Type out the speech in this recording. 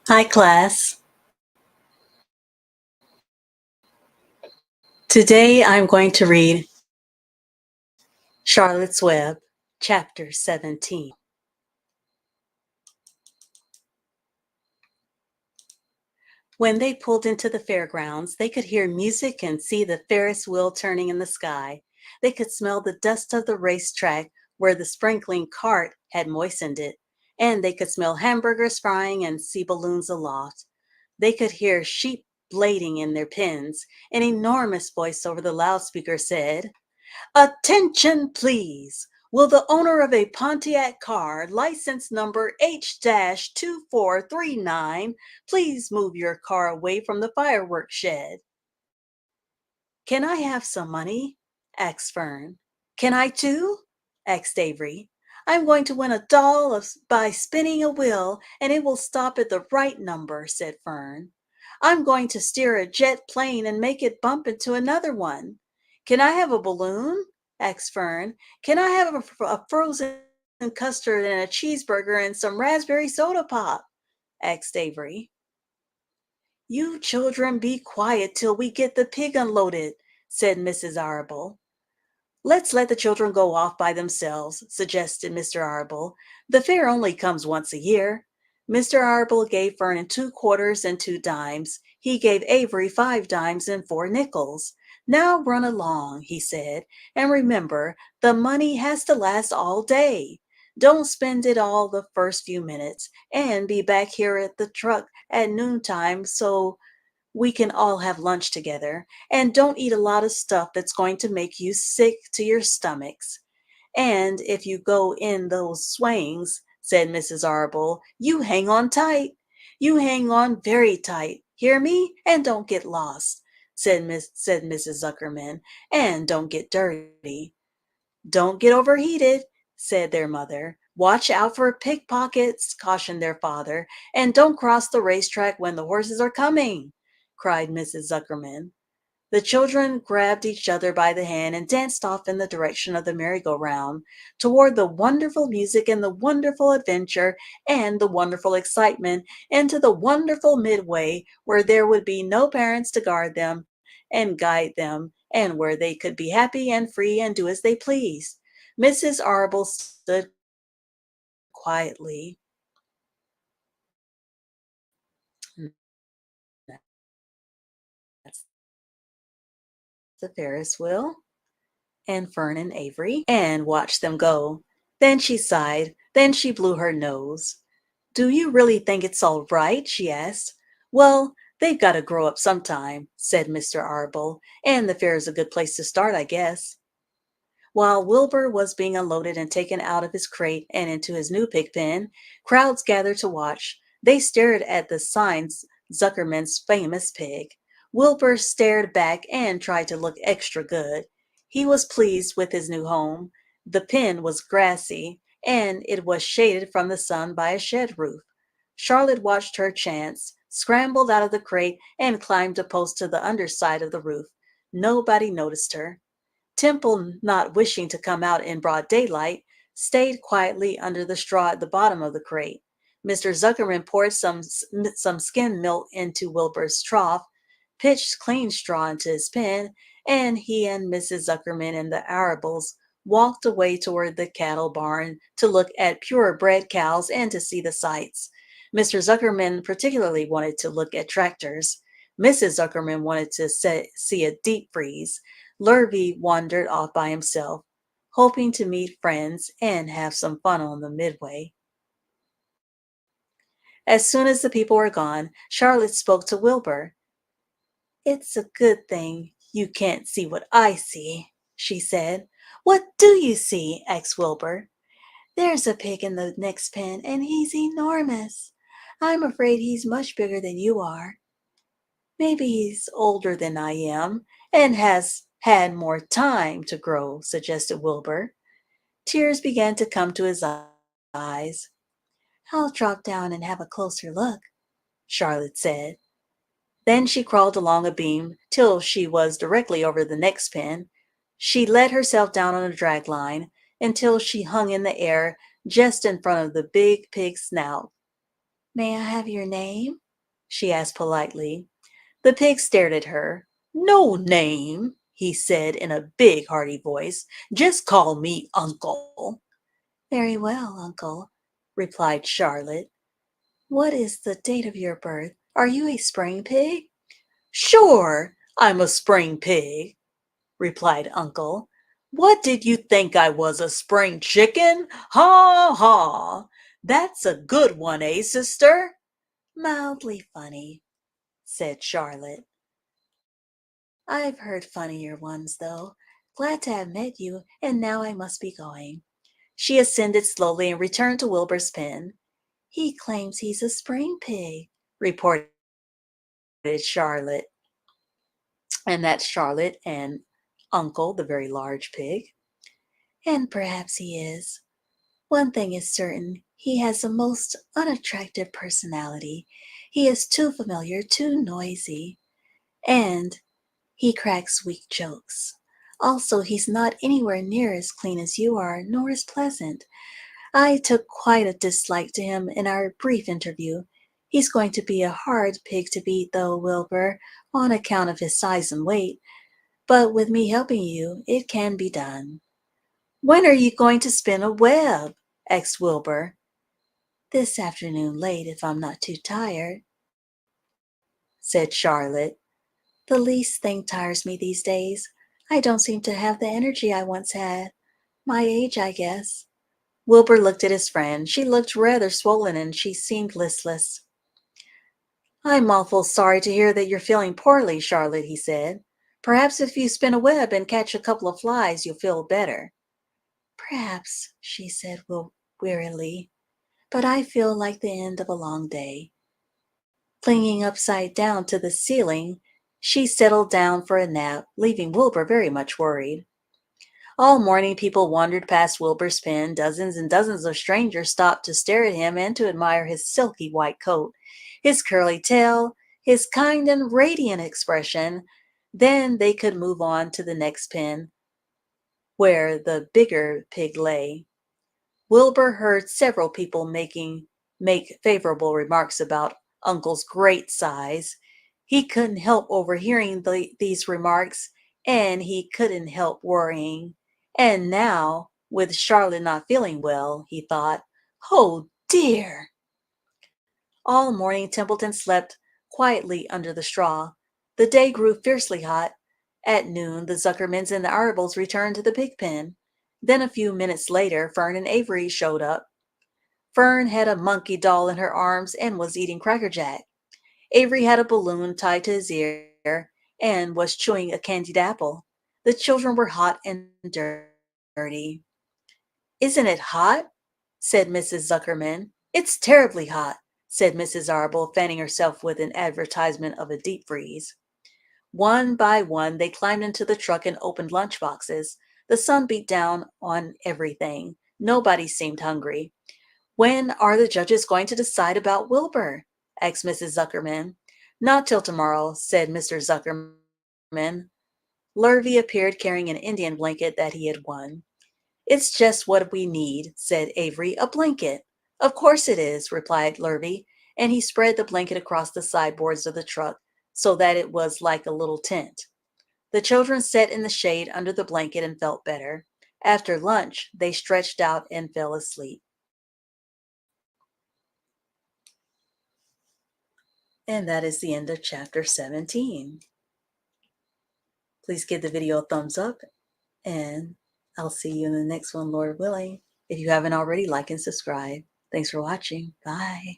Hi, class. Today I'm going to read Charlotte's Web, Chapter 17. When they pulled into the fairgrounds, they could hear music and see the Ferris wheel turning in the sky. They could smell the dust of the racetrack where the sprinkling cart had moistened it, and they could smell hamburgers frying and see balloons aloft. They could hear sheep blading in their pens. An enormous voice over the loudspeaker said, "Attention, please. Will the owner of a Pontiac car, license number H-2439, please move your car away from the fireworks shed?" "Can I have some money?" asked Fern. "Can I too?" asked Avery. "I'm going to win a doll by spinning a wheel, and it will stop at the right number," said Fern. "I'm going to steer a jet plane and make it bump into another one." "Can I have a balloon?" asked Fern. "Can I have a frozen custard and a cheeseburger and some raspberry soda pop?" asked Avery. "You children be quiet till we get the pig unloaded," said Mrs. Arable. "Let's let the children go off by themselves," suggested Mr. Arable. "The fair only comes once a year." Mr. Arable gave Vernon 2 quarters and 2 dimes. He gave Avery 5 dimes and 4 nickels. "Now run along," he said, "and remember, the money has to last all day. Don't spend it all the first few minutes, and be back here at the truck at noontime so we can all have lunch together. And don't eat a lot of stuff that's going to make you sick to your stomachs. And if you go in those swings," said Mrs. Arable, "you hang on tight. You hang on very tight. Hear me? And don't get lost," said Mrs. Zuckerman. "And don't get dirty." "Don't get overheated," said their mother. "Watch out for pickpockets," cautioned their father. "And don't cross the racetrack when the horses are coming," cried Mrs. Zuckerman. The children grabbed each other by the hand and danced off in the direction of the merry-go-round, toward the wonderful music and the wonderful adventure and the wonderful excitement, into the wonderful midway where there would be no parents to guard them and guide them, and where they could be happy and free and do as they pleased. Mrs. Arable stood quietly. That's the Ferris wheel, and Fern and Avery, and watched them go. Then she sighed. Then she blew her nose. "Do you really think it's all right?" she asked. "Well, they've got to grow up sometime," said Mr. Arable, "and the fair is a good place to start, I guess." While Wilbur was being unloaded and taken out of his crate and into his new pig pen, crowds gathered to watch. They stared at the signs Zuckerman's famous pig. Wilbur stared back and tried to look extra good. He was pleased with his new home. The pen was grassy, and it was shaded from the sun by a shed roof. Charlotte watched her chance, scrambled out of the crate, and climbed a post to the underside of the roof. Nobody noticed her. Temple, not wishing to come out in broad daylight, stayed quietly under the straw at the bottom of the crate. Mr. Zuckerman poured some skim milk into Wilbur's trough, pitched clean straw into his pen, and he and Mrs. Zuckerman and the Arables walked away toward the cattle barn to look at purebred cows and to see the sights. Mr. Zuckerman particularly wanted to look at tractors. Mrs. Zuckerman wanted to see a deep freeze. Lurvy wandered off by himself, hoping to meet friends and have some fun on the midway. As soon as the people were gone, Charlotte spoke to Wilbur. "It's a good thing you can't see what I see," she said. "What do you see?" asked Wilbur. "There's a pig in the next pen, and he's enormous. I'm afraid he's much bigger than you are." "Maybe he's older than I am, and has had more time to grow," suggested Wilbur. Tears began to come to his eyes. "I'll drop down and have a closer look," Charlotte said. Then she crawled along a beam till she was directly over the next pen. She let herself down on a drag line until she hung in the air just in front of the big pig's snout. May I have your name? She asked politely. The pig stared at her. No name, he said in a big, hearty voice. Just call me Uncle. Very well, Uncle, replied Charlotte. What is the date of your birth? Are you a spring pig? Sure, I'm a spring pig, replied Uncle. What did you think I was, a spring chicken? Ha ha! That's a good one, eh, sister? Mildly funny, said Charlotte. I've heard funnier ones, though. Glad to have met you, and now I must be going. She ascended slowly and returned to Wilbur's pen. He claims he's a spring pig, reported Charlotte. And that's Charlotte and Uncle, the very large pig. And perhaps he is. One thing is certain, he has a most unattractive personality. He is too familiar, too noisy, and he cracks weak jokes. Also, he's not anywhere near as clean as you are, nor as pleasant. I took quite a dislike to him in our brief interview. He's going to be a hard pig to beat, though, Wilbur, on account of his size and weight. But with me helping you, it can be done. When are you going to spin a web? Asked Wilbur. This afternoon late, if I'm not too tired, said Charlotte. The least thing tires me these days. I don't seem to have the energy I once had. My age, I guess. Wilbur looked at his friend. She looked rather swollen and she seemed listless. I'm awful sorry to hear that you're feeling poorly, Charlotte, he said. Perhaps if you spin a web and catch a couple of flies, you'll feel better. Perhaps, she said wearily, but I feel like the end of a long day. Clinging upside down to the ceiling, she settled down for a nap, leaving Wilbur very much worried. All morning people wandered past Wilbur's pen. Dozens and dozens of strangers stopped to stare at him and to admire his silky white coat, his curly tail, his kind and radiant expression. Then they could move on to the next pen, where the bigger pig lay. Wilbur heard several people make favorable remarks about Uncle's great size. He couldn't help overhearing these remarks, and he couldn't help worrying. And now, with Charlotte not feeling well, he thought, oh dear. All morning Templeton slept quietly under the straw. The day grew fiercely hot. At noon, the Zuckermans and the Arables returned to the pig pen. Then a few minutes later, Fern and Avery showed up. Fern had a monkey doll in her arms and was eating Cracker Jack. Avery had a balloon tied to his ear and was chewing a candied apple. The children were hot and dirty. Isn't it hot? Said Mrs. Zuckerman. It's terribly hot, said Mrs. Arable, fanning herself with an advertisement of a deep freeze. One by one, they climbed into the truck and opened lunch boxes. The sun beat down on everything. Nobody seemed hungry. When are the judges going to decide about Wilbur? Asked Mrs. Zuckerman. Not till tomorrow, said Mr. Zuckerman. Lurvy appeared carrying an Indian blanket that he had won. It's just what we need, said Avery, a blanket. Of course it is, replied Lurvy, and he spread the blanket across the sideboards of the truck so that it was like a little tent. The children sat in the shade under the blanket and felt better. After lunch, they stretched out and fell asleep. And that is the end of chapter 17. Please give the video a thumbs up, and I'll see you in the next one, Lord willing. If you haven't already, like and subscribe. Thanks for watching. Bye.